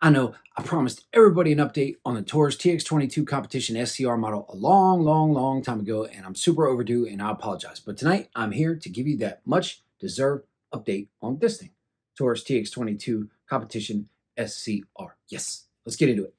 I know I promised everybody an update on the Taurus TX22 Competition SCR model a long time ago, and I'm super overdue, and I apologize. But tonight, I'm here to give you that much-deserved update on this thing, Taurus TX22 Competition SCR. Yes, let's get into it.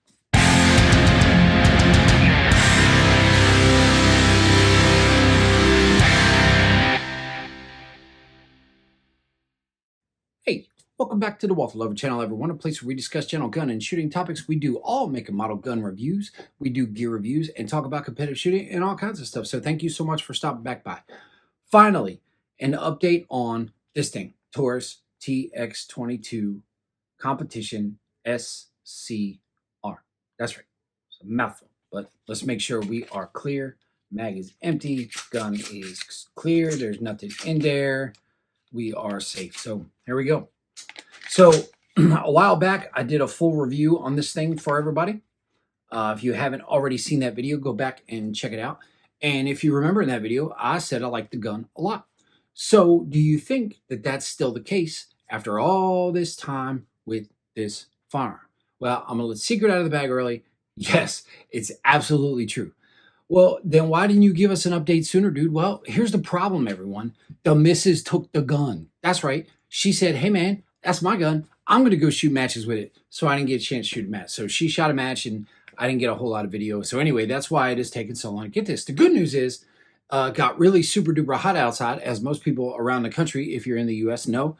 Hey, welcome back to the Walter Lover channel, everyone. A place where we discuss general gun and shooting topics. We do all make a model gun reviews. We do gear reviews and talk about competitive shooting and all kinds of stuff. So thank you so much for stopping back by. Finally, an update on this thing, Taurus TX22 Competition SCR. That's right. It's a mouthful, but let's make sure we are clear. Mag is empty. Gun is clear. There's nothing in there. We are safe. So here we go. So a while back, I did a full review on this thing for everybody. If you haven't already seen that video, go back and check it out. And if you remember in that video, I said I like the gun a lot. So do you think that that's still the case after all this time with this firearm? Well, I'm going to let the secret out of the bag early. Yes, it's absolutely true. Well, then why didn't you give us an update sooner, dude? Well, here's the problem, everyone. The missus took the gun. That's right. She said, hey, man, that's my gun. I'm going to go shoot matches with it. So I didn't get a chance to shoot a match. So she shot a match, and I didn't get a whole lot of video. So anyway, that's why it has taken so long to get this. The good news is got really super duper hot outside, as most people around the country, if you're in the U.S., know.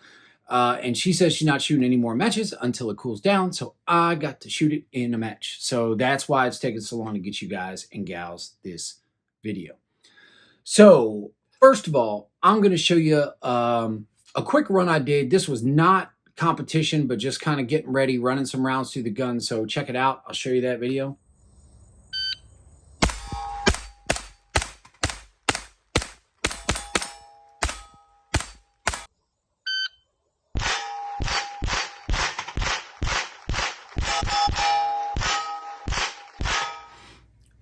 And she says she's not shooting any more matches until it cools down. So I got to shoot it in a match. So that's why it's taken so long to get you guys and gals this video. So first of all, I'm going to show you a quick run I did. This was not competition, but just kind of getting ready, running some rounds through the gun. So check it out. I'll show you that video.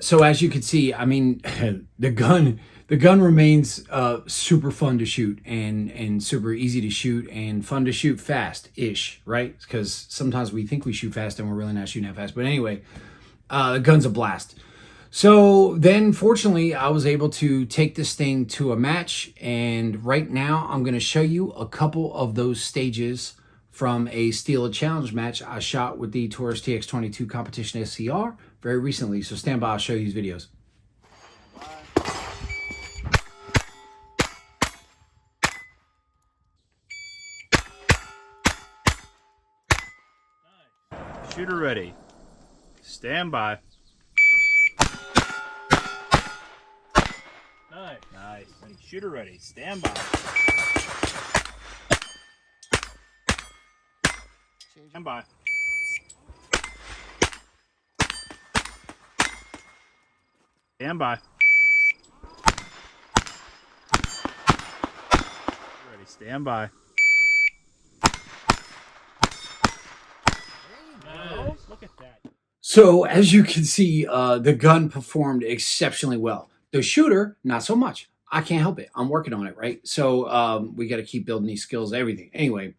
So as you can see, I mean, the gun remains super fun to shoot and super easy to shoot and fun to shoot fast-ish, right? Because sometimes we think we shoot fast and we're really not shooting that fast. But anyway, the gun's a blast. So then, fortunately, I was able to take this thing to a match. And right now, I'm going to show you a couple of those stages from a Steel Challenge match I shot with the Taurus TX22 Competition SCR very recently. So stand by, I'll show you these videos. Shooter ready. Stand by. Nice. Nice. Shooter ready. Stand by. Stand by. Stand by. Ready. Stand by. Nice. Look at that. So as you can see, the gun performed exceptionally well. The shooter, not so much. I can't help it. I'm working on it, right? So we got to keep building these skills, everything. Anyway,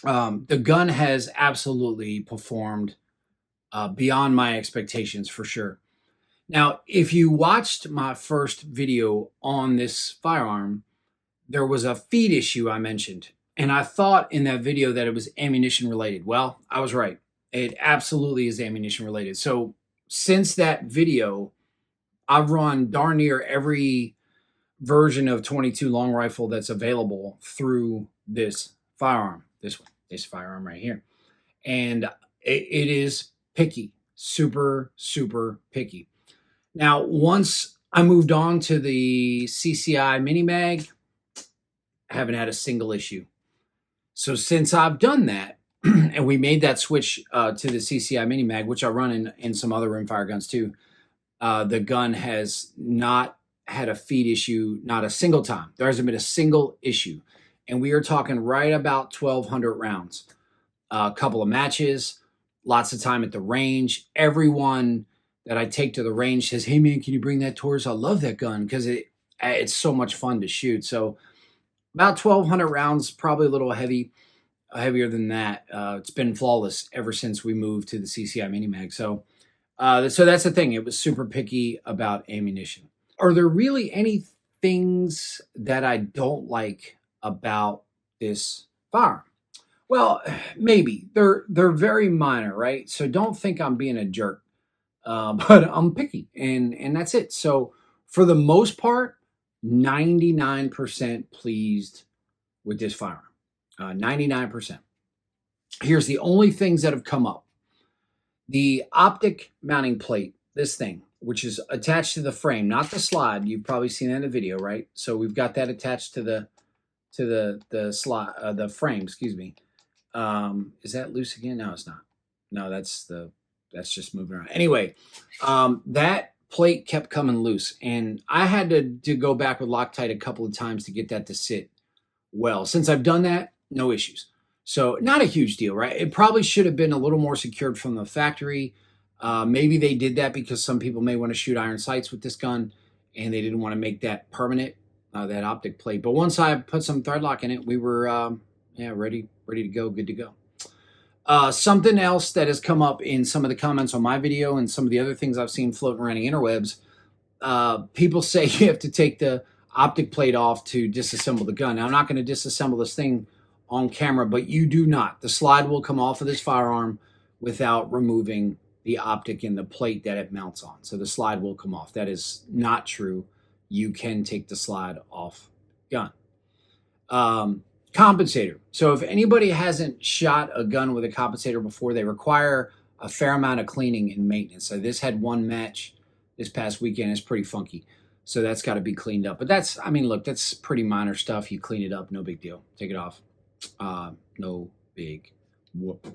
the gun has absolutely performed beyond my expectations for sure. Now, if you watched my first video on this firearm, there was a feed issue I mentioned. And I thought in that video that it was ammunition related. Well, I was right. It absolutely is ammunition related. So since that video, I've run darn near every version of 22 long rifle that's available through this firearm. This firearm right here. And it is picky, super picky. Now, once I moved on to the CCI Mini Mag, I haven't had a single issue. So since I've done that, and we made that switch to the CCI Mini Mag, which I run in some other rimfire guns too, the gun has not had a feed issue, not a single time. There hasn't been a single issue. And we are talking right about 1,200 rounds. A couple of matches, lots of time at the range. Everyone that I take to the range says, hey man, can you bring that Taurus? I love that gun because it's so much fun to shoot. So about 1,200 rounds, probably a little heavy. heavier than that. It's been flawless ever since we moved to the CCI Mini Mag. So that's the thing. It was super picky about ammunition. Are there really any things that I don't like about this firearm? Well, maybe they're very minor, right? So don't think I'm being a jerk, but I'm picky, and that's it. So for the most part, 99% pleased with this firearm. 99%. Here's the only things that have come up: the optic mounting plate, this thing, which is attached to the frame, not the slide. You've probably seen that in the video, right? So we've got that attached to the slide, the frame. Excuse me. Is that loose again? No, it's not. No, that's just moving around. Anyway, that plate kept coming loose, and I had to go back with Loctite a couple of times to get that to sit well. Since I've done that, no issues. So not a huge deal, right? It probably should have been a little more secured from the factory. Maybe they did that because some people may want to shoot iron sights with this gun, and they didn't want to make that permanent, that optic plate. But once I put some thread lock in it, we were ready to go, good to go. Something else that has come up in some of the comments on my video and some of the other things I've seen floating around the interwebs, people say you have to take the optic plate off to disassemble the gun. Now, I'm not going to disassemble this thing on camera, but you do not. The slide will come off of this firearm without removing the optic and the plate that it mounts on. So the slide will come off. That is not true. You can take the slide off gun. Compensator. So if anybody hasn't shot a gun with a compensator before, they require a fair amount of cleaning and maintenance. So this had one match this past weekend. It's pretty funky. So that's got to be cleaned up. But that's pretty minor stuff. You clean it up, no big deal. Take it off. No big whoop.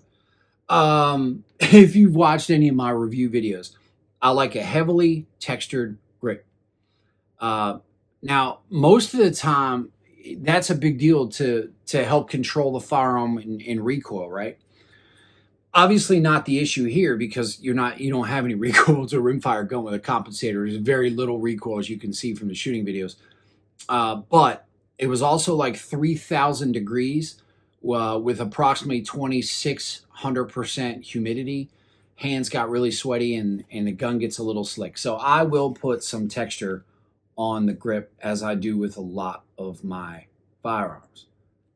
If you've watched any of my review videos, I like a heavily textured grip. Now, most of the time, that's a big deal to help control the firearm in recoil, right? Obviously not the issue here because you don't have any recoil to a rimfire gun with a compensator. There's very little recoil, as you can see from the shooting videos. But it was also like 3,000 degrees with approximately 2,600% humidity. Hands got really sweaty and the gun gets a little slick. So I will put some texture on the grip as I do with a lot of my firearms.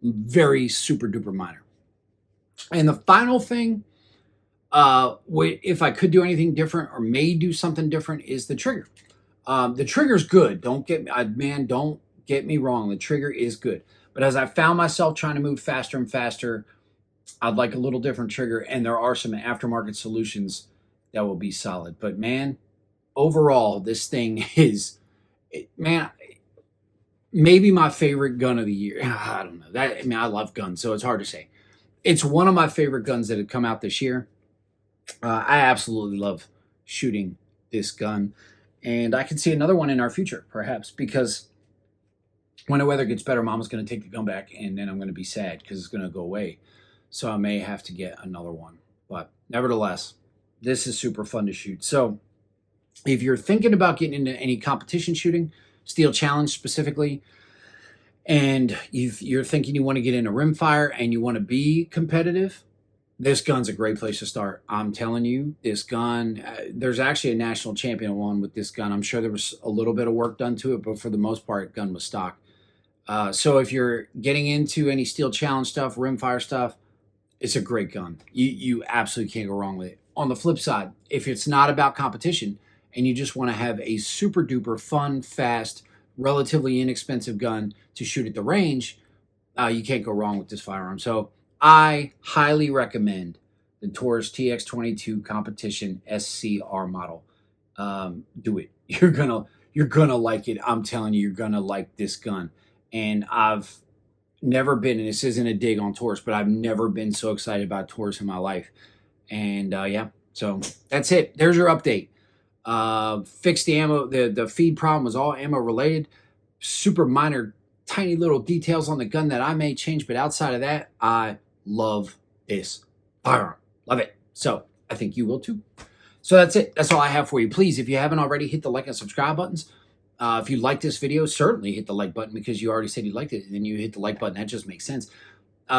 Very super duper minor. And the final thing, if I could do anything different or may do something different, is the trigger. The trigger's good. Don't get me wrong. The trigger is good. But as I found myself trying to move faster and faster, I'd like a little different trigger. And there are some aftermarket solutions that will be solid. But man, overall, this thing is, maybe my favorite gun of the year. I don't know. I love guns, so it's hard to say. It's one of my favorite guns that have come out this year. I absolutely love shooting this gun. And I can see another one in our future, perhaps, because when the weather gets better, Mama's going to take the gun back, and then I'm going to be sad because it's going to go away. So I may have to get another one. But nevertheless, this is super fun to shoot. So if you're thinking about getting into any competition shooting, Steel Challenge specifically, and you're thinking you want to get into rimfire and you want to be competitive, this gun's a great place to start. I'm telling you, this gun, there's actually a national champion one with this gun. I'm sure there was a little bit of work done to it, but for the most part, gun was stock. So if you're getting into any Steel Challenge stuff, rimfire stuff, it's a great gun. You absolutely can't go wrong with it. On the flip side, if it's not about competition and you just want to have a super duper fun, fast, relatively inexpensive gun to shoot at the range, you can't go wrong with this firearm. So I highly recommend the Taurus TX22 Competition SCR model. Do it. You're gonna like it. I'm telling you, you're gonna like this gun. And I've never been, and this isn't a dig on Taurus, but I've never been so excited about Taurus in my life. And yeah, so that's it. There's your update. Fixed the ammo. The feed problem was all ammo related. Super minor, tiny little details on the gun that I may change, but outside of that, I love this firearm. Love it. So I think you will too. So that's it. That's all I have for you. Please, if you haven't already, hit the like and subscribe buttons. If you like this video, certainly hit the like button because you already said you liked it, and then you hit the like button. That just makes sense.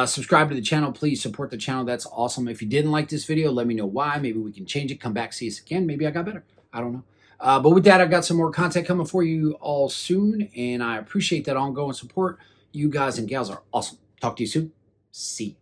Subscribe to the channel. Please support the channel. That's awesome. If you didn't like this video, let me know why. Maybe we can change it. Come back, see us again. Maybe I got better. I don't know. But with that, I've got some more content coming for you all soon, and I appreciate that ongoing support. You guys and gals are awesome. Talk to you soon. See you.